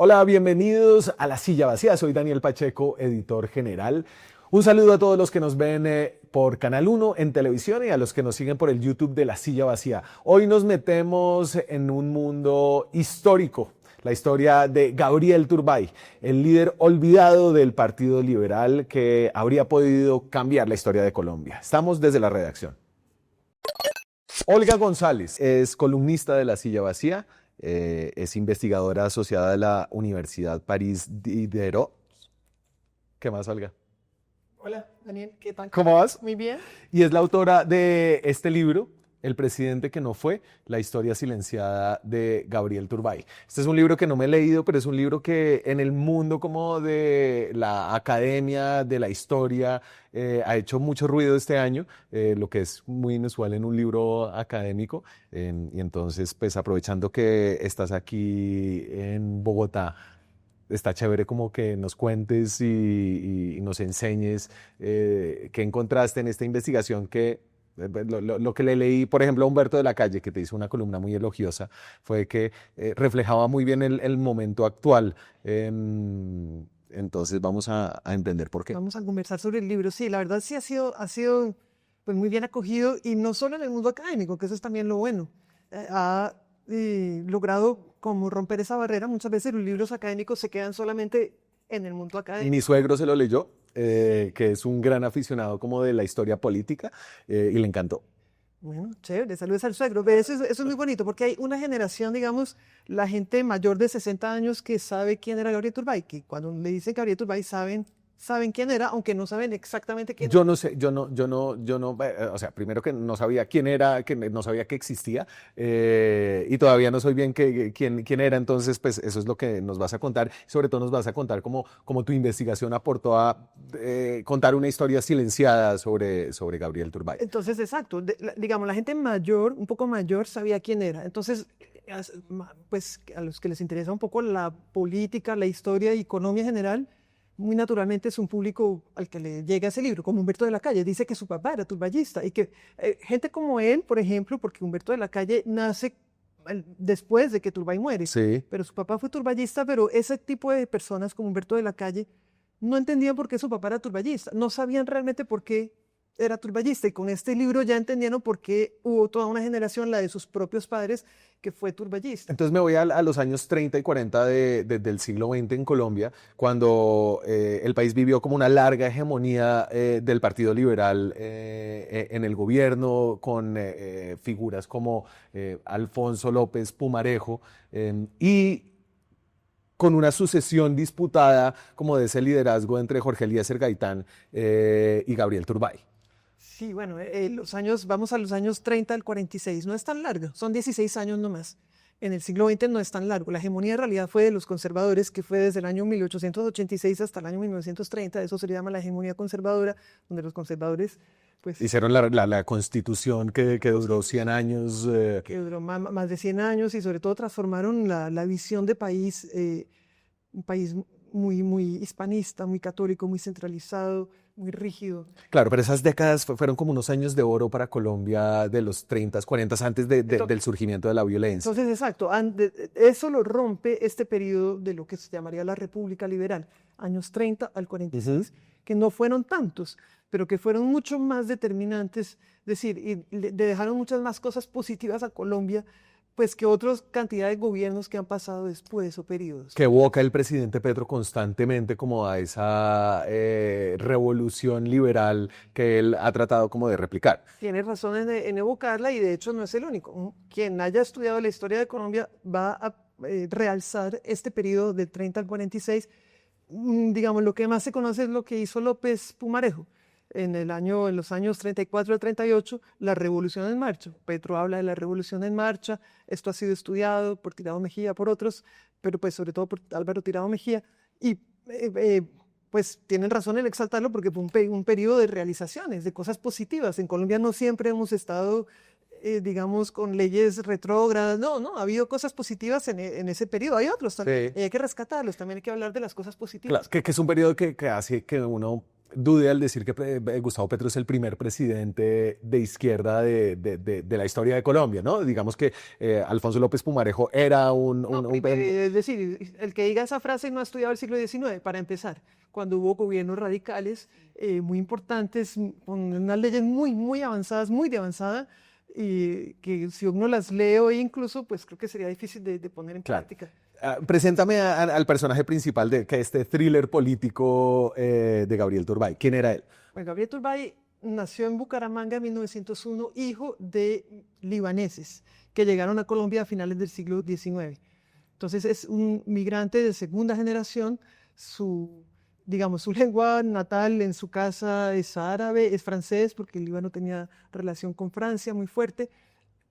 Hola, bienvenidos a La Silla Vacía. Soy Daniel Pacheco, editor general. Un saludo a todos los que nos ven por Canal 1 en televisión y a los que nos siguen por el YouTube de La Silla Vacía. Hoy nos metemos en un mundo histórico. La historia de Gabriel Turbay, el líder olvidado del Partido Liberal que habría podido cambiar la historia de Colombia. Estamos desde la redacción. Olga González es columnista de La Silla Vacía, es investigadora asociada de la Universidad París Diderot. ¿Qué más, Olga? Hola, Daniel, ¿qué tal? ¿Cómo vas? Muy bien. Y es la autora de este libro, El presidente que no fue, la historia silenciada de Gabriel Turbay. Este es un libro que no me he leído, pero es un libro que en el mundo como de la academia, de la historia, ha hecho mucho ruido este año, lo que es muy inusual en un libro académico. Y entonces, pues aprovechando que estás aquí en Bogotá, está chévere como que nos cuentes y nos enseñes qué encontraste en esta investigación que lo que le leí, por ejemplo, a Humberto de la Calle, que te hizo una columna muy elogiosa, fue que reflejaba muy bien el momento actual. Entonces vamos a entender por qué. Vamos a conversar sobre el libro. Sí, la verdad sí ha sido pues, muy bien acogido y no solo en el mundo académico, que eso es también lo bueno. Ha logrado como romper esa barrera. Muchas veces los libros académicos se quedan solamente en el mundo académico. Mi suegro se lo leyó, que es un gran aficionado como de la historia política, y le encantó. Bueno, chévere, saludos al suegro. Ve, eso es muy bonito porque hay una generación, digamos, la gente mayor de 60 años que sabe quién era Gabriel Turbay, que cuando le dicen Gabriel Turbay saben quién era, aunque no saben exactamente quién era. Yo no sé, o sea, primero que no sabía quién era, que no sabía que existía, y todavía no soy bien quién era, entonces pues eso es lo que nos vas a contar, sobre todo nos vas a contar cómo tu investigación aportó a contar una historia silenciada sobre Gabriel Turbay. Entonces, exacto, digamos, la gente mayor, un poco mayor, sabía quién era. Entonces, pues a los que les interesa un poco la política, la historia y economía general, muy naturalmente es un público al que le llega ese libro, como Humberto de la Calle. Dice que su papá era turbayista y que gente como él, por ejemplo, porque Humberto de la Calle nace después de que Turbay muere, Sí. pero su papá fue turbayista, pero ese tipo de personas como Humberto de la Calle no entendían por qué su papá era turbayista, no sabían realmente por qué era turbayista y con este libro ya entendieron por qué hubo toda una generación, la de sus propios padres, que fue turbayista. Entonces me voy a los años 30 y 40 del siglo XX en Colombia, cuando el país vivió como una larga hegemonía del Partido Liberal en el gobierno, con figuras como Alfonso López Pumarejo, y con una sucesión disputada como de ese liderazgo entre Jorge Eliezer Gaitán y Gabriel Turbay. Sí, bueno, vamos a los años 30 al 46, no es tan largo, son 16 años nomás. En el siglo XX no es tan largo. La hegemonía en realidad fue de los conservadores, que fue desde el año 1886 hasta el año 1930, eso se llama la hegemonía conservadora, donde los conservadores, pues... Hicieron la constitución que duró 100 años. Que duró más de 100 años y sobre todo transformaron la visión de país, un país muy hispanista, muy católico, muy centralizado, muy rígido. Claro, pero esas décadas fueron como unos años de oro para Colombia de los 30, 40, antes del surgimiento de la violencia. Entonces, exacto, eso lo rompe este periodo de lo que se llamaría la República Liberal, años 30 al 46, que no fueron tantos, pero que fueron mucho más determinantes, es decir, y le dejaron muchas más cosas positivas a Colombia, pues que otras cantidad de gobiernos que han pasado después o periodos. Que evoca el presidente Petro constantemente como a esa revolución liberal que él ha tratado como de replicar. Tiene razón en evocarla y de hecho no es el único. Quien haya estudiado la historia de Colombia va a realzar este periodo del 30 al 46. Digamos, lo que más se conoce es lo que hizo López Pumarejo. En los años 34 al 38, la revolución en marcha. Petro habla de la revolución en marcha, esto ha sido estudiado por Tirado Mejía, por otros, pero pues sobre todo por Álvaro Tirado Mejía, y pues tienen razón en exaltarlo porque fue un periodo de realizaciones, de cosas positivas. En Colombia no siempre hemos estado, digamos, con leyes retrógradas, no, ha habido cosas positivas en ese periodo, hay otros también, Sí. y hay que rescatarlos, también hay que hablar de las cosas positivas. Claro, que es un periodo que hace que uno dude al decir que Gustavo Petro es el primer presidente de izquierda de la historia de Colombia, ¿no? Digamos que Alfonso López Pumarejo era Es decir, el que diga esa frase no ha estudiado el siglo XIX, para empezar, cuando hubo gobiernos radicales muy importantes, con unas leyes muy avanzadas, muy de avanzada, y que si uno las lee hoy incluso, pues creo que sería difícil de poner en Claro. práctica. Preséntame al personaje principal de que este thriller político de Gabriel Turbay. ¿Quién era él? Bueno, Gabriel Turbay nació en Bucaramanga en 1901, hijo de libaneses que llegaron a Colombia a finales del siglo XIX. Entonces es un migrante de segunda generación. Digamos, su lengua natal en su casa es árabe, es francés, porque el Líbano tenía relación con Francia muy fuerte,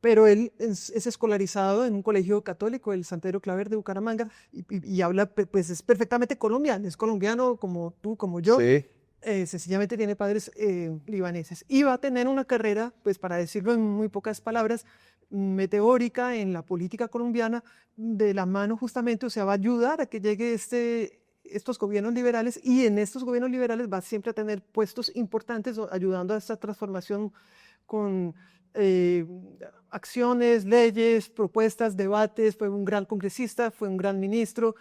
pero él es escolarizado en un colegio católico, el San Pedro Claver de Bucaramanga, y habla, pues es perfectamente colombiano, es colombiano como tú, como yo. Sí. Sencillamente tiene padres libaneses. Y va a tener una carrera, pues para decirlo en muy pocas palabras, meteórica en la política colombiana, de la mano justamente, o sea, va a ayudar a que llegue estos gobiernos liberales, y en estos gobiernos liberales va siempre a tener puestos importantes ayudando a esta transformación con eh, acciones, leyes, propuestas, debates. Fue un gran congresista, fue un gran ministro.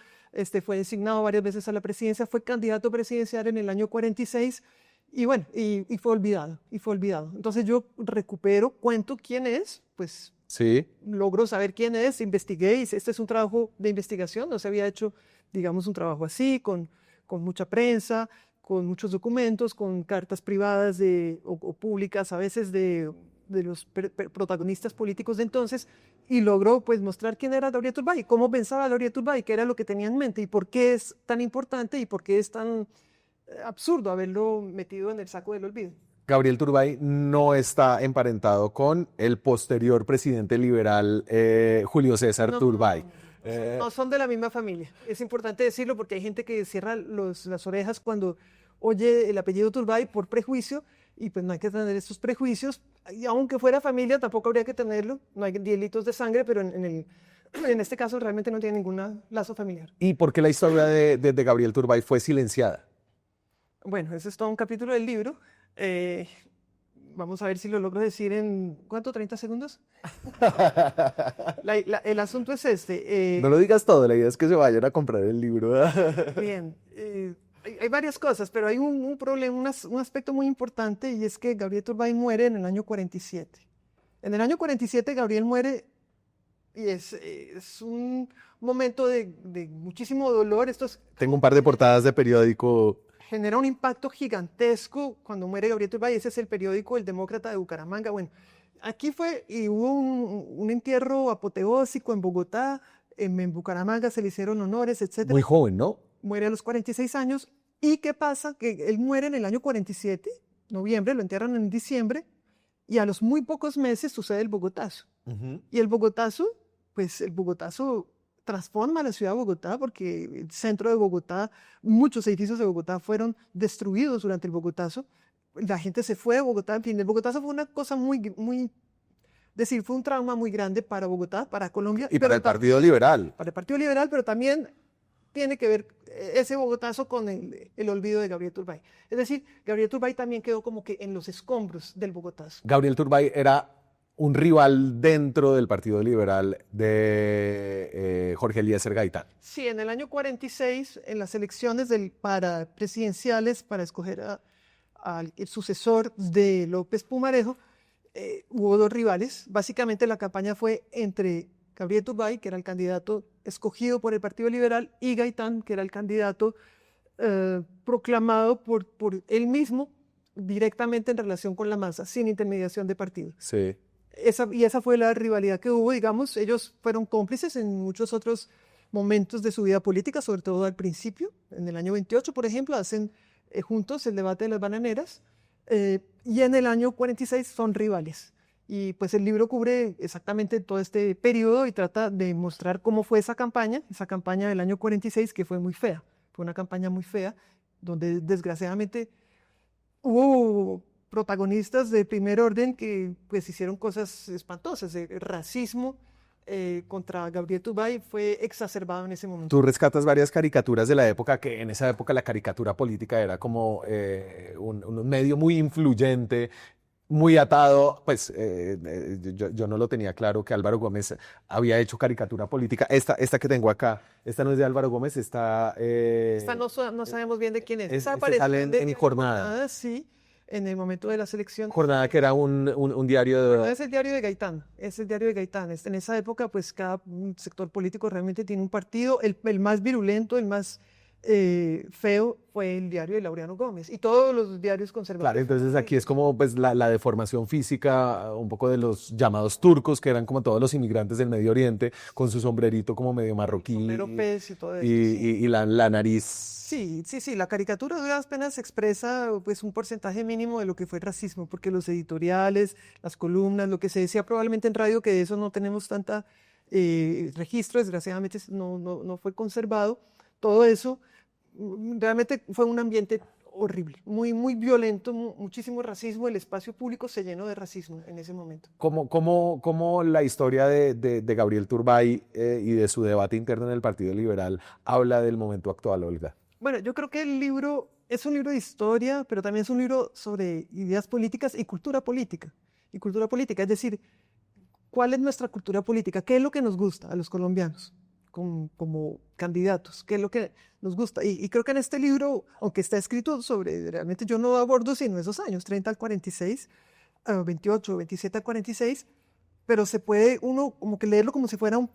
Fue designado varias veces a la presidencia, fue candidato presidencial en el año 46 y bueno, y fue olvidado, y fue olvidado. Entonces yo recupero, cuento quién es, pues Sí. logro saber quién es, investigué, y este es un trabajo de investigación, no se había hecho, digamos, un trabajo así, con mucha prensa, con muchos documentos, con cartas privadas o públicas a veces de los protagonistas políticos de entonces, y logró pues mostrar quién era Gabriel Turbay, cómo pensaba Gabriel Turbay, qué era lo que tenía en mente y por qué es tan importante y por qué es tan absurdo haberlo metido en el saco del olvido. Gabriel Turbay no está emparentado con el posterior presidente liberal Julio César No, Turbay. no son de la misma familia. Es importante decirlo porque hay gente que cierra las orejas cuando oye el apellido Turbay por prejuicio, y pues no hay que tener estos prejuicios. Y aunque fuera familia, tampoco habría que tenerlo. No hay delitos de sangre, pero en este caso realmente no tiene ningún lazo familiar. ¿Y por qué la historia de Gabriel Turbay fue silenciada? Bueno, ese es todo un capítulo del libro. Eh, Vamos a ver si lo logro decir en, ¿cuánto? ¿30 segundos? El asunto es este. No lo digas todo, la idea es que se vayan a comprar el libro. Bien, hay varias cosas, pero hay un problema, un aspecto muy importante, y es que Gabriel Turbay muere en el año 47. En el año 47 Gabriel muere, y es un momento de muchísimo dolor. Tengo un par de portadas de periódico. Genera un impacto gigantesco cuando muere Gabriel Turbay. Ese es el periódico El Demócrata de Bucaramanga. Bueno, aquí fue y hubo un entierro apoteósico en Bogotá, en Bucaramanga se le hicieron honores, etcétera. Muy joven, ¿no? Muere a los 46 años. ¿Y qué pasa? Que él muere en el año 47, noviembre, lo entierran en diciembre, y a los muy pocos meses sucede el Bogotazo. Y el Bogotazo, pues el Bogotazo transforma la ciudad de Bogotá, porque el centro de Bogotá, muchos edificios de Bogotá fueron destruidos durante el Bogotazo. La gente se fue de Bogotá. En fin, el Bogotazo fue una cosa decir, fue un trauma muy grande para Bogotá, para Colombia. Y para el Partido Liberal. Para el Partido Liberal, pero también tiene que ver ese Bogotazo con el olvido de Gabriel Turbay. Es decir, Gabriel Turbay también quedó como que en los escombros del Bogotazo. Gabriel Turbay era un rival dentro del Partido Liberal de Jorge Eliezer Gaitán. Sí, en el año 46, en las elecciones para presidenciales, para escoger al sucesor de López Pumarejo, hubo dos rivales. Básicamente la campaña fue entre Gabriel Turbay, que era el candidato escogido por el Partido Liberal, y Gaitán, que era el candidato proclamado por él mismo directamente en relación con la masa, sin intermediación de partido. Sí. Esa fue la rivalidad que hubo. Digamos, ellos fueron cómplices en muchos otros momentos de su vida política, sobre todo al principio. En el año 28, por ejemplo, hacen juntos el debate de las bananeras, y en el año 46 son rivales. Y pues el libro cubre exactamente todo este periodo y trata de mostrar cómo fue esa campaña del año 46, que fue muy fea. Fue una campaña muy fea, donde desgraciadamente hubo protagonistas de primer orden que pues hicieron cosas espantosas, racismo, contra Gabriel Turbay fue exacerbado en ese momento. Tú rescatas varias caricaturas de la época, que en esa época la caricatura política era como un medio muy influyente, muy atado. Pues yo no lo tenía claro que Álvaro Gómez había hecho caricatura política. Esta que tengo acá, esta no es de Álvaro Gómez, Esta no sabemos bien de quién es. Esta este sale apareció en Jornada. Sí, en el momento de la selección. Jornada, que era un diario Es el diario de Gaitán, es el diario de Gaitán. En esa época, pues cada sector político realmente tiene un partido. El más virulento, el más feo fue el diario de Laureano Gómez y todos los diarios Claro, conservadores. entonces aquí es como pues la deformación física, un poco de los llamados turcos, que eran como todos los inmigrantes del Medio Oriente, con su sombrerito como medio marroquí Sombrero pez y todo esto, y, sí. y la nariz. Sí, la caricatura a duras penas expresa pues un porcentaje mínimo de lo que fue el racismo, porque los editoriales, las columnas, lo que se decía probablemente en radio, que de eso no tenemos tanta registro, desgraciadamente no fue conservado, todo eso realmente fue un ambiente horrible, muy violento, muchísimo racismo, el espacio público se llenó de racismo en ese momento. ¿Cómo la historia de Gabriel Turbay y de su debate interno en el Partido Liberal habla del momento actual, Olga? Bueno, yo creo que el libro es un libro de historia, pero también es un libro sobre ideas políticas y cultura política. Y cultura política, es decir, ¿cuál es nuestra cultura política? ¿Qué es lo que nos gusta a los colombianos como candidatos? ¿Qué es lo que nos gusta? Y creo que en este libro, aunque está escrito sobre, realmente yo no abordo sino esos años, 30 al 46, 28, 27 al 46, pero se puede uno como que leerlo como si fuera un,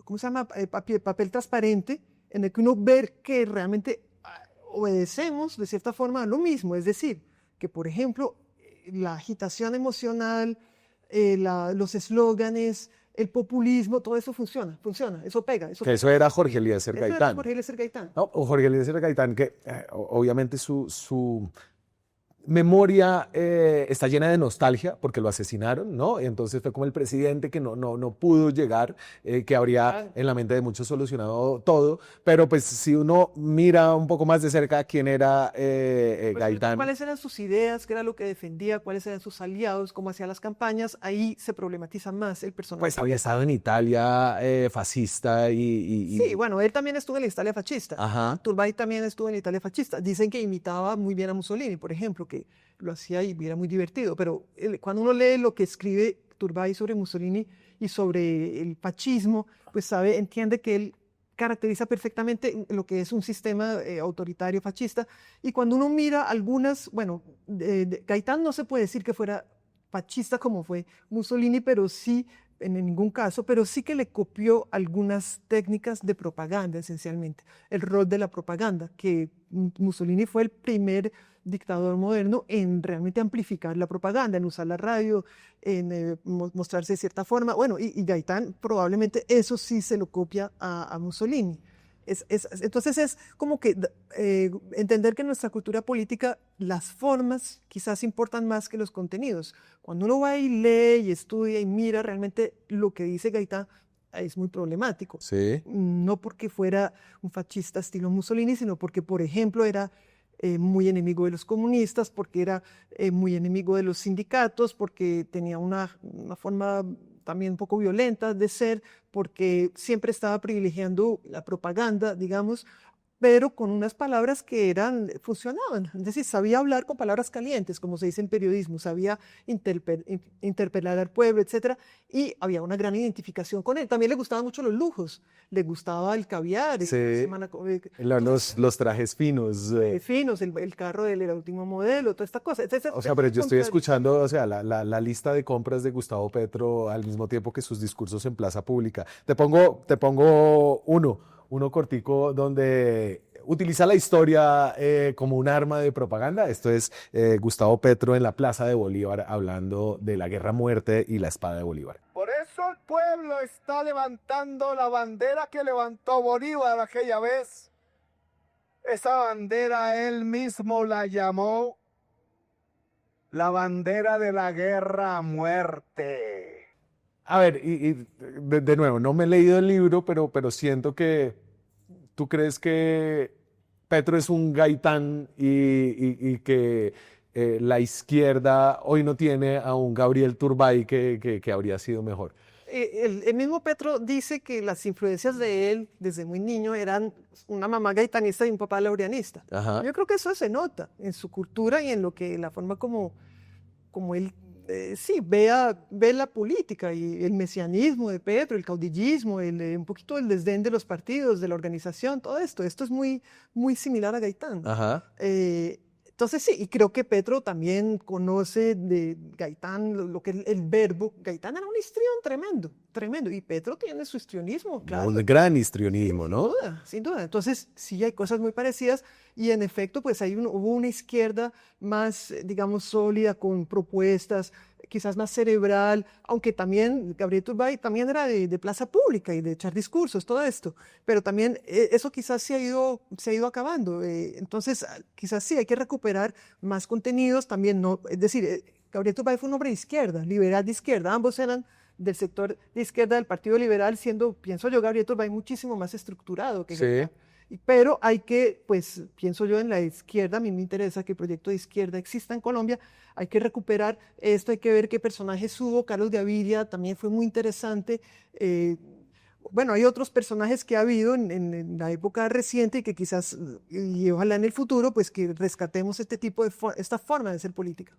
¿cómo se llama? Papel transparente, en el que uno ve que realmente obedecemos de cierta forma a lo mismo, es decir, que por ejemplo la agitación emocional, los eslóganes, el populismo, todo eso funciona, eso pega. Que eso era Jorge Eliezer Eso era Gaitán. Jorge Eliezer Gaitán. No, Jorge Eliezer Gaitán, que obviamente su memoria está llena de nostalgia porque lo asesinaron, ¿no? Y entonces fue como el presidente que no pudo llegar, que habría en la mente de muchos solucionado todo, pero pues si uno mira un poco más de cerca quién era Gaitán. ¿Cuáles eran sus ideas? ¿Qué era lo que defendía? ¿Cuáles eran sus aliados? ¿Cómo hacía las campañas? Ahí se problematiza más el personaje. Pues había estado en Italia fascista Sí, bueno, él también estuvo en la Italia fascista. Ajá. Turbay también estuvo en la Italia fascista. Dicen que imitaba muy bien a Mussolini, por ejemplo, que lo hacía y era muy divertido. Pero cuando uno lee lo que escribe Turbay sobre Mussolini y sobre el fascismo, pues entiende que él caracteriza perfectamente lo que es un sistema autoritario fascista. Y cuando uno mira algunas, bueno, Gaitán no se puede decir que fuera fascista como fue Mussolini, pero sí en ningún caso, pero sí que le copió algunas técnicas de propaganda, esencialmente. El rol de la propaganda, que Mussolini fue el primer dictador moderno en realmente amplificar la propaganda, en usar la radio, en mostrarse de cierta forma. Bueno, y Gaitán probablemente eso sí se lo copia a Mussolini. Entonces es como que entender que en nuestra cultura política las formas quizás importan más que los contenidos. Cuando uno va y lee y estudia y mira realmente lo que dice Gaitán, es muy problemático. Sí. No porque fuera un fascista estilo Mussolini, sino porque, por ejemplo, era muy enemigo de los comunistas, porque era muy enemigo de los sindicatos, porque tenía una forma también un poco violenta de ser, porque siempre estaba privilegiando la propaganda, digamos, pero con unas palabras que funcionaban. Es decir, sabía hablar con palabras calientes, como se dice en periodismo, sabía interpelar al pueblo, etc. Y había una gran identificación con él. También le gustaban mucho los lujos, le gustaba el caviar, Sí, los trajes finos. Finos, el carro del último modelo, toda esta cosa. O sea, pero yo estoy escuchando, o sea, la lista de compras de Gustavo Petro al mismo tiempo que sus discursos en plaza pública. Te pongo uno cortico donde utiliza la historia como un arma de propaganda. Esto es Gustavo Petro en la Plaza de Bolívar hablando de la guerra a muerte y la espada de Bolívar. Por eso el pueblo está levantando la bandera que levantó Bolívar aquella vez. Esa bandera él mismo la llamó la bandera de la guerra a muerte. A ver, y de nuevo, no me he leído el libro, pero siento que tú crees que Petro es un Gaitán y que la izquierda hoy no tiene a un Gabriel Turbay que habría sido mejor. el mismo Petro dice que las influencias de él desde muy niño eran una mamá gaitanista y un papá laureanista. Ajá. Yo creo que eso se nota en su cultura y en lo que la forma como él sí ve la política y el mesianismo de Petro, el caudillismo, un poquito el desdén de los partidos, de la organización, todo esto. Esto es muy, muy similar a Gaitán. Ajá. Entonces sí, y creo que Petro también conoce de Gaitán lo que es el verbo. Gaitán era un histrión tremendo, tremendo, y Petro tiene su histrionismo, claro. Un gran histrionismo, ¿no? Sin duda, sin duda. Entonces sí hay cosas muy parecidas y en efecto pues hubo una izquierda más, digamos, sólida, con propuestas, quizás más cerebral, aunque también Gabriel Turbay también era de plaza pública y de echar discursos, todo esto, pero también eso quizás se ha ido acabando. Entonces quizás sí hay que recuperar más contenidos también, no, es decir, Gabriel Turbay fue un hombre de izquierda, liberal de izquierda, ambos eran del sector de izquierda del Partido Liberal, siendo, pienso yo, Gabriel Turbay muchísimo más estructurado que Gaitán. Pero hay que, pues, pienso yo en la izquierda, a mí me interesa que el proyecto de izquierda exista en Colombia, hay que recuperar esto, hay que ver qué personajes hubo, Carlos Gaviria también fue muy interesante. Bueno, hay otros personajes que ha habido en la época reciente y que quizás, y ojalá en el futuro, pues que rescatemos esta forma de ser política.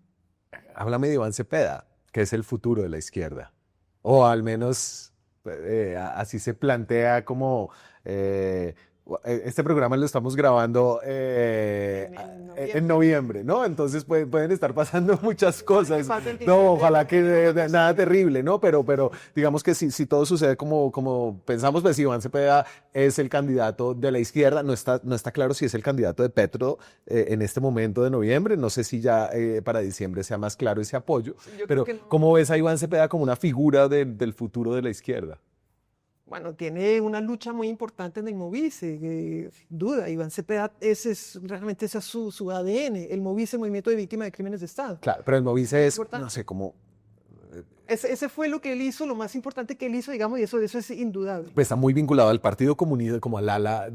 Háblame de Iván Cepeda, que es el futuro de la izquierda. O al menos así se plantea como... este programa lo estamos grabando en noviembre, ¿no? Entonces pueden estar pasando muchas cosas. No, ojalá que nada terrible, ¿no? Pero digamos que si todo sucede como pensamos, pues Iván Cepeda es el candidato de la izquierda. No está claro si es el candidato de Petro en este momento de noviembre. No sé si ya para diciembre sea más claro ese apoyo. Pero no. ¿cómo ves a Iván Cepeda como una figura del futuro de la izquierda? Bueno, tiene una lucha muy importante en el Movice, sin duda. Iván Cepeda, realmente ese es su ADN, el Movice, el Movimiento de Víctimas de Crímenes de Estado. Claro, pero el Movice es, no sé, como... Ese fue lo que él hizo, lo más importante que él hizo, digamos, y eso es indudable. Pues está muy vinculado al Partido Comunista, como al ala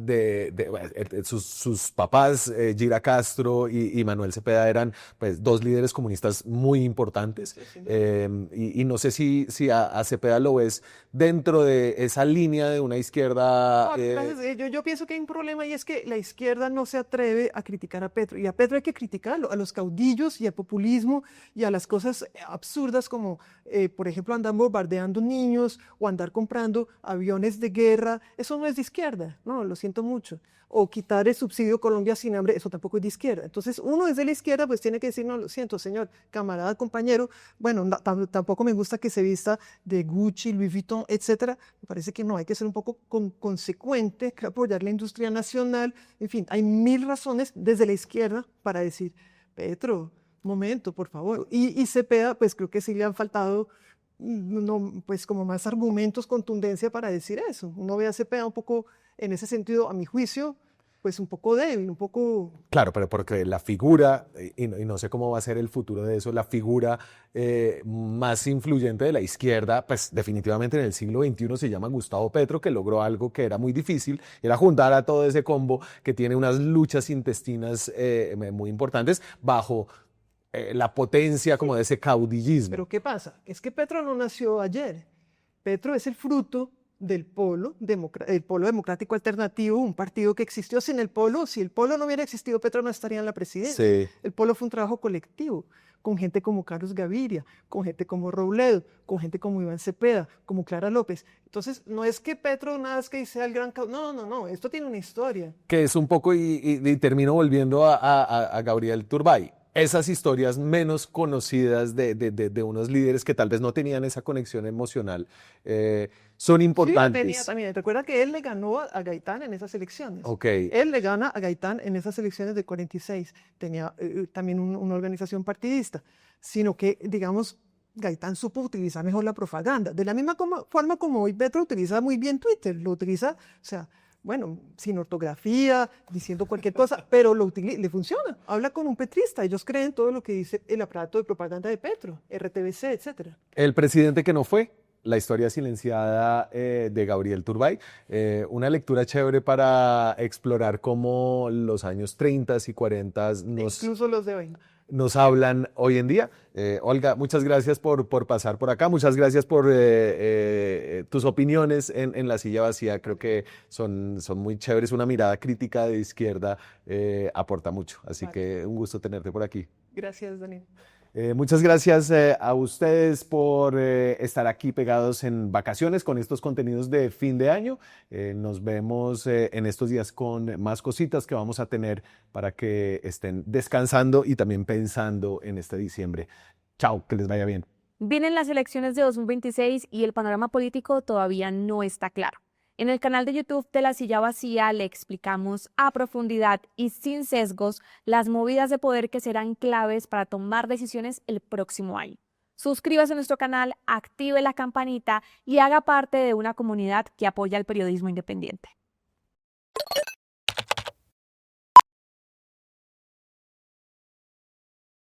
sus papás, Gira Castro y Manuel Cepeda, eran pues dos líderes comunistas muy importantes. Y no sé si a Cepeda lo ves dentro de esa línea de una izquierda... Yo pienso que hay un problema y es que la izquierda no se atreve a criticar a Petro. Y a Petro hay que criticarlo, a los caudillos y al populismo y a las cosas absurdas como... por ejemplo, andar bombardeando niños o andar comprando aviones de guerra, eso no es de izquierda, no, lo siento mucho. O quitar el subsidio Colombia sin hambre, eso tampoco es de izquierda. Entonces, uno es de la izquierda, pues tiene que decir, no, lo siento, señor, camarada, compañero, bueno, tampoco me gusta que se vista de Gucci, Louis Vuitton, etcétera. Me parece que no, hay que ser un poco consecuente, que apoyar la industria nacional. En fin, hay mil razones desde la izquierda para decir, Petro, momento, por favor. Y Cepeda, pues creo que sí le han faltado, no, pues como más argumentos, contundencia para decir eso. Uno ve a Cepeda un poco, en ese sentido, a mi juicio, pues un poco débil, un poco... Claro, pero porque la figura, y no sé cómo va a ser el futuro de eso, la figura más influyente de la izquierda, pues definitivamente en el siglo XXI se llama Gustavo Petro, que logró algo que era muy difícil, era juntar a todo ese combo que tiene unas luchas intestinas muy importantes bajo... la potencia como de ese caudillismo. Pero ¿qué pasa? Es que Petro no nació ayer. Petro es el fruto del el polo democrático alternativo, un partido que existió sin el polo. Si el polo no hubiera existido, Petro no estaría en la presidencia. Sí. El polo fue un trabajo colectivo, con gente como Carlos Gaviria, con gente como Robledo, con gente como Iván Cepeda, como Clara López. Entonces, no es que Petro nazca y sea el gran... No, esto tiene una historia. Que es un poco, y termino volviendo a Gabriel Turbay. Esas historias menos conocidas de unos líderes que tal vez no tenían esa conexión emocional son importantes. Sí, tenía también. Recuerda que él le ganó a Gaitán en esas elecciones. Okay. Él le gana a Gaitán en esas elecciones de 46. Tenía también una organización partidista, sino que, digamos, Gaitán supo utilizar mejor la propaganda. De la misma forma como hoy Petro utiliza muy bien Twitter, lo utiliza, o sea, bueno, sin ortografía, diciendo cualquier cosa, pero le funciona. Habla con un petrista, ellos creen todo lo que dice el aparato de propaganda de Petro, RTBC, etcétera. El presidente que no fue, la historia silenciada de Gabriel Turbay, una lectura chévere para explorar cómo los años 30 y 40 incluso los de hoy. nos hablan hoy en día. Olga, muchas gracias por pasar por acá, muchas gracias por tus opiniones en La Silla Vacía, creo que son muy chéveres, una mirada crítica de izquierda aporta mucho, así Vale. que un gusto tenerte por aquí. Gracias, Daniel. Muchas gracias a ustedes por estar aquí pegados en vacaciones con estos contenidos de fin de año. Nos vemos en estos días con más cositas que vamos a tener para que estén descansando y también pensando en este diciembre. Chao, que les vaya bien. Vienen las elecciones de 2026 y el panorama político todavía no está claro. En el canal de YouTube de La Silla Vacía le explicamos a profundidad y sin sesgos las movidas de poder que serán claves para tomar decisiones el próximo año. Suscríbase a nuestro canal, active la campanita y haga parte de una comunidad que apoya el periodismo independiente.